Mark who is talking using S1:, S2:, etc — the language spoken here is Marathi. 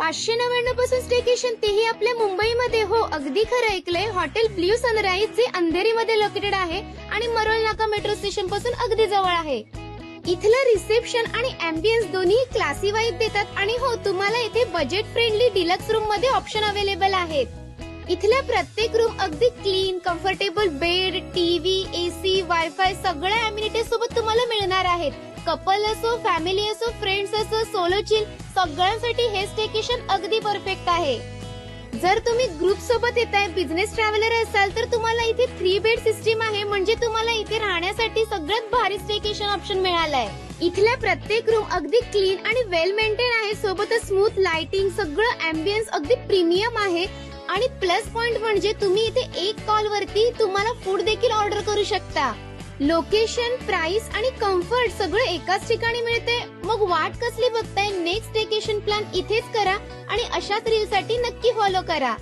S1: 599 पासून स्टेकेशन, तेही आपल्या मुंबईमध्ये. हो, अगदी खरं ऐकलंय. हॉटेल ब्ल्यू सनराईज जे अंधेरीमध्ये लोकेटेड आहे आणि मरोळ नाका मेट्रो स्टेशन पासून अगदी जवळ आहे. इथलं रिसेप्शन आणि अँबियन्स दोन्ही क्लासी वाईब देतात. आणि हो, तुम्हाला इथे बजेट फ्रेंडली डिलक्स रूम मध्ये ऑप्शन अवेलेबल आहेत. इथल्या प्रत्येक रूम अगदी clean, comfortable bed, TV, AC, wifi सगळ्या अम्युनिटीज सोबत तुम्हाला मिळणार आहेत. कपल असो, फॅमिली असो, फ्रेंड्स असो, सोलो चिल, सगळ्यांसाठी हे स्टेकेशन अगदी परफेक्ट आहे. जर तुम्ही ग्रुप सोबत येताय, बिझनेस ट्रॅव्हलर असाल, तर तुम्हाला इथे 3 बेड सिस्टीम आहे. म्हणजे तुम्हाला इथे राहण्यासाठी सगळ्यात भारी स्टेकेशन ऑप्शन मिळालाय. इथल्या प्रत्येक रूम अगदी क्लीन आणि वेल मेंटेन आहे. सोबतच स्मूथ लाइटिंग, सगळं अँबियन्स अगदी प्रीमियम आहे. आणि प्लस पॉइंट म्हणजे तुम्ही इथे एक कॉल वरती तुम्हाला फूड देखील ऑर्डर करू शकता. लोकेशन, प्राइस आणि कम्फर्ट सगळं एकाच ठिकाणी मिळते. मग वाट कसली बघताय? नेक्स्ट स्टेकेशन प्लॅन इथेच करा आणि अशाच रील साठी नक्की फॉलो करा.